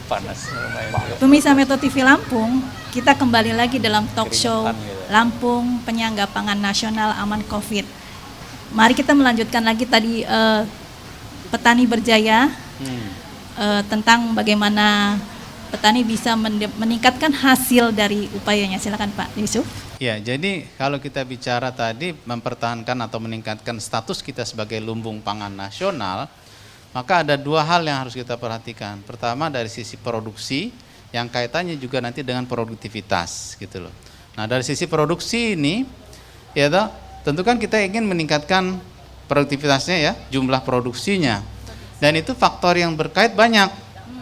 Panas lumayan. Pemirsa Metro TV Lampung, kita kembali lagi dalam talk show Keringetan gitu. Lampung Penyangga Pangan Nasional Aman Covid. Mari kita melanjutkan lagi tadi petani berjaya tentang bagaimana petani bisa meningkatkan hasil dari upayanya. Silakan Pak Yusuf. Ya, jadi kalau kita bicara tadi mempertahankan atau meningkatkan status kita sebagai lumbung pangan nasional, maka ada dua hal yang harus kita perhatikan. Pertama dari sisi produksi, yang kaitannya juga nanti dengan produktivitas gitu loh. Nah dari sisi produksi ini, ya toh, tentu kan kita ingin meningkatkan produktivitasnya ya, jumlah produksinya. Dan itu faktor yang berkait banyak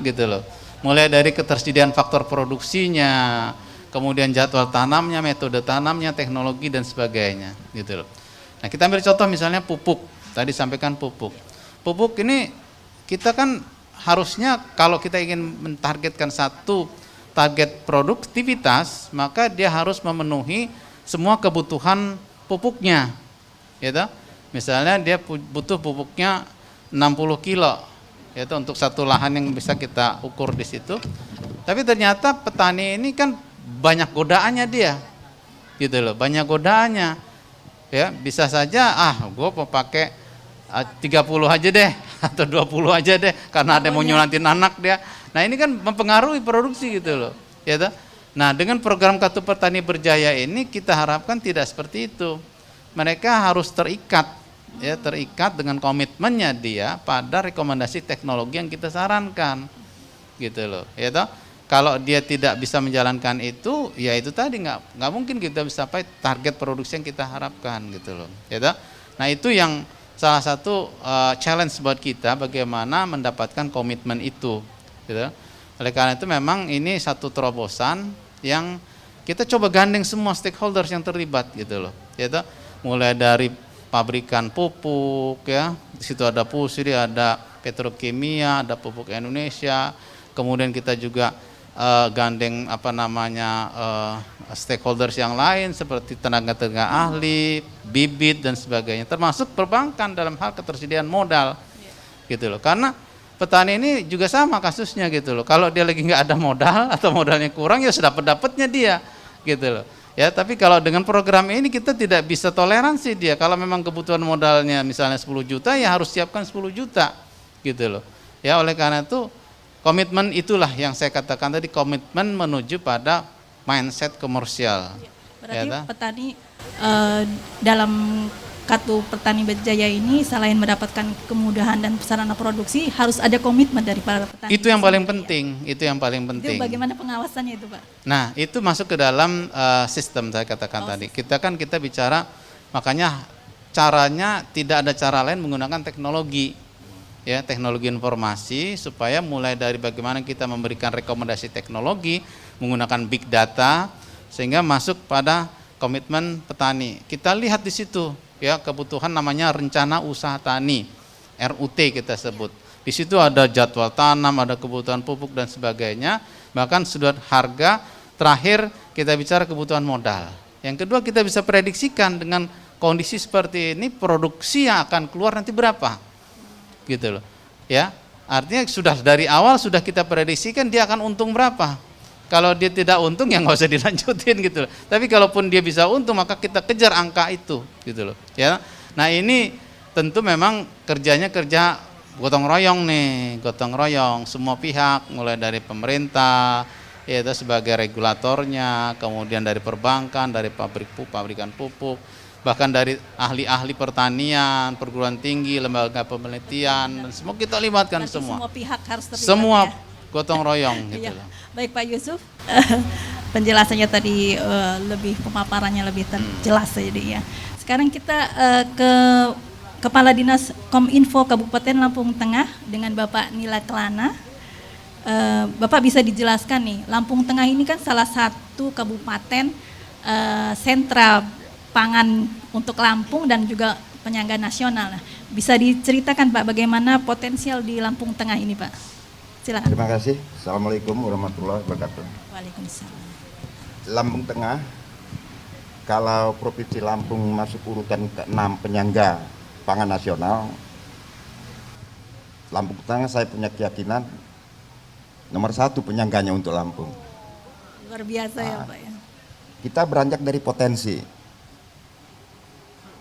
gitu loh. Mulai dari ketersediaan faktor produksinya, kemudian jadwal tanamnya, metode tanamnya, teknologi dan sebagainya gitu loh. Nah kita ambil contoh misalnya pupuk, tadi sampaikan pupuk. Pupuk ini kita kan harusnya kalau kita ingin mentargetkan satu target produktivitas, maka dia harus memenuhi semua kebutuhan pupuknya gitu. Misalnya dia butuh pupuknya 60 kilo yaitu untuk satu lahan yang bisa kita ukur di situ. Tapi ternyata petani ini kan banyak godaannya dia, gitu loh, banyak godaannya. Ya bisa saja, gue mau pakai 30 aja deh, atau 20 aja deh, karena ada yang mau nyulantin anak dia. Nah ini kan mempengaruhi produksi gitu loh, ya toh? Nah dengan program Kartu Petani Berjaya ini kita harapkan tidak seperti itu. Mereka harus terikat. Ya, terikat dengan komitmennya dia pada rekomendasi teknologi yang kita sarankan gitu loh ya toh. Kalau dia tidak bisa menjalankan itu ya itu tadi nggak mungkin kita bisa sampai target produksi yang kita harapkan gitu loh ya toh. Nah itu yang salah satu challenge buat kita bagaimana mendapatkan komitmen itu gitu. Oleh karena itu memang ini satu terobosan yang kita coba gandeng semua stakeholders yang terlibat gitu loh ya toh. Mulai dari pabrikan pupuk ya, di situ ada Pusri, ada Petrokimia, ada Pupuk Indonesia, kemudian kita juga gandeng stakeholders yang lain seperti tenaga ahli, bibit dan sebagainya, termasuk perbankan dalam hal ketersediaan modal, gitu loh. Karena petani ini juga sama kasusnya gitu loh. Kalau dia lagi nggak ada modal atau modalnya kurang ya sudah dapatnya dia, gitu loh. Ya, tapi kalau dengan program ini kita tidak bisa toleransi dia. Kalau memang kebutuhan modalnya misalnya 10 juta, ya harus siapkan 10 juta, gitu loh. Ya, oleh karena itu komitmen itulah yang saya katakan tadi, komitmen menuju pada mindset komersial. Berarti Ya, petani dalam Kartu Petani Berjaya ini selain mendapatkan kemudahan dan sarana produksi, harus ada komitmen dari para petani. Itu yang paling penting, itu yang paling penting. Itu bagaimana pengawasannya itu, Pak? Nah, itu masuk ke dalam sistem saya katakan tadi. Kita bicara, makanya caranya tidak ada cara lain menggunakan teknologi. Ya, teknologi informasi supaya mulai dari bagaimana kita memberikan rekomendasi teknologi menggunakan big data sehingga masuk pada komitmen petani. Kita lihat di situ ya kebutuhan namanya rencana usaha tani, RUT kita sebut. Di situ ada jadwal tanam, ada kebutuhan pupuk dan sebagainya. Bahkan sudah harga, terakhir kita bicara kebutuhan modal. Yang kedua kita bisa prediksikan dengan kondisi seperti ini produksi yang akan keluar nanti berapa, gitu loh. Ya, artinya sudah dari awal sudah kita prediksikan dia akan untung berapa. Kalau dia tidak untung ya nggak usah dilanjutin gitu loh. Tapi kalaupun dia bisa untung maka kita kejar angka itu gitu loh. Ya, nah ini tentu memang kerjanya kerja gotong royong nih, gotong royong semua pihak, mulai dari pemerintah, yaitu sebagai regulatornya, kemudian dari perbankan, dari pabrikan pupuk, bahkan dari ahli-ahli pertanian, perguruan tinggi, lembaga penelitian, dan semua kita libatkan. Berarti semua pihak harus terlibat. Semua ya? Gotong royong gitu loh. Baik Pak Yusuf, penjelasannya tadi lebih pemaparannya lebih jelas jadi ya. Sekarang kita ke Kepala Dinas Kominfo Kabupaten Lampung Tengah dengan Bapak Nila Kelana. Bapak bisa dijelaskan nih, Lampung Tengah ini kan salah satu kabupaten sentra pangan untuk Lampung dan juga penyangga nasional. Bisa diceritakan Pak bagaimana potensial di Lampung Tengah ini Pak? Silakan. Terima kasih. Assalamualaikum warahmatullahi wabarakatuh. Waalaikumsalam. Lampung Tengah, kalau Provinsi Lampung masuk urutan ke-6 penyangga pangan nasional, Lampung Tengah saya punya keyakinan Nomor 1 penyangganya untuk Lampung. Luar biasa ya Pak ya. Kita beranjak dari potensi.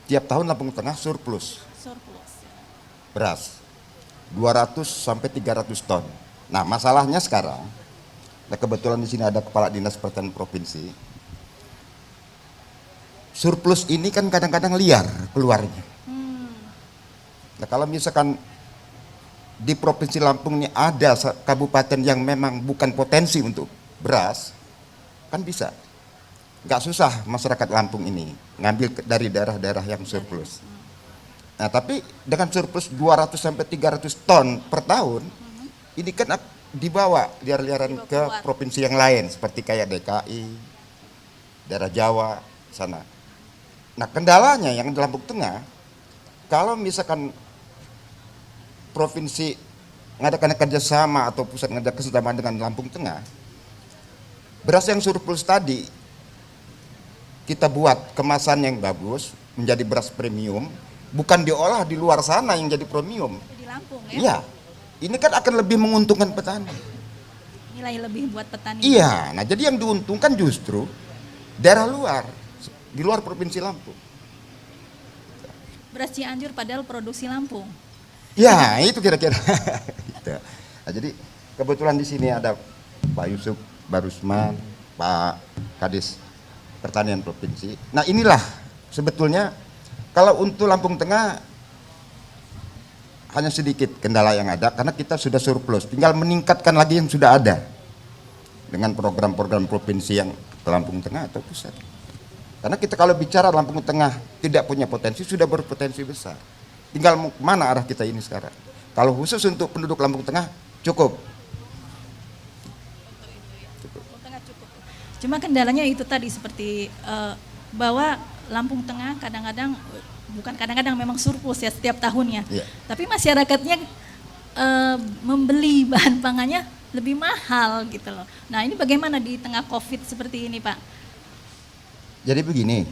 Tiap tahun Lampung Tengah surplus Surplus. beras 200 sampai 300 ton. Nah, masalahnya sekarang, nah kebetulan di sini ada Kepala Dinas Pertanian Provinsi. Surplus ini kan kadang-kadang liar keluarnya. Nah, kalau misalkan di Provinsi Lampung ini ada kabupaten yang memang bukan potensi untuk beras, kan bisa. Nggak susah masyarakat Lampung ini ngambil dari daerah-daerah yang surplus. Nah, tapi dengan surplus 200 sampai 300 ton per tahun, ini kan dibawa liar-liaran ke keluar. provinsi yang lain seperti kayak DKI, daerah Jawa sana. Nah, kendalanya yang di Lampung Tengah, kalau misalkan provinsi mengadakan kerjasama atau pusat mengadakan kerjasama dengan Lampung Tengah, beras yang surplus tadi kita buat kemasan yang bagus menjadi beras premium, bukan diolah di luar sana yang jadi premium. Di Lampung ya. Iya, ini kan akan lebih menguntungkan petani. Nilai lebih buat petani. Iya, nah jadi yang diuntungkan justru daerah luar, di luar provinsi Lampung. Beras Cianjur padahal produksi Lampung. Ya, itu kira-kira. Gitu. Nah, jadi kebetulan di sini ada Pak Yusuf Barusman, Pak Kadis Pertanian Provinsi. Nah, inilah sebetulnya kalau untuk Lampung Tengah hanya sedikit kendala yang ada karena kita sudah surplus, tinggal meningkatkan lagi yang sudah ada dengan program-program provinsi yang ke Lampung Tengah atau pusat. Karena kita kalau bicara Lampung Tengah tidak punya potensi, sudah berpotensi besar. Tinggal mana arah kita ini sekarang. Kalau khusus untuk penduduk Lampung Tengah cukup. Lampung Tengah cukup. Cuma kendalanya itu tadi seperti bahwa Lampung Tengah kadang-kadang bukan kadang-kadang memang surplus ya setiap tahunnya. Iya. Tapi masyarakatnya membeli bahan pangannya lebih mahal gitu loh. Nah, ini bagaimana di tengah Covid seperti ini, Pak? Jadi begini,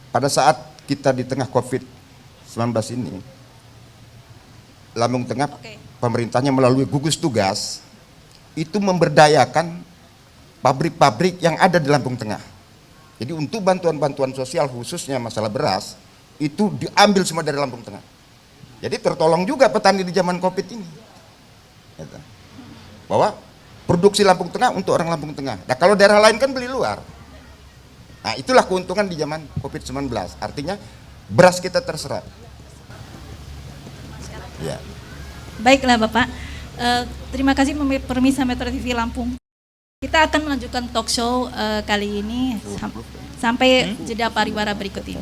pada saat kita di tengah COVID-19 ini, Lampung Tengah Oke. pemerintahnya melalui gugus tugas itu memberdayakan pabrik-pabrik yang ada di Lampung Tengah. Jadi untuk bantuan-bantuan sosial khususnya masalah beras itu diambil semua dari Lampung Tengah. Jadi tertolong juga petani di zaman Covid ini. Gitu. Bahwa produksi Lampung Tengah untuk orang Lampung Tengah. Nah, kalau daerah lain kan beli luar. Nah, itulah keuntungan di zaman Covid-19. Artinya beras kita terserap. Ya. Baiklah Bapak, terima kasih pemirsa Metro TV Lampung. Kita akan melanjutkan talk show kali ini sampai jeda pariwara berikut ini.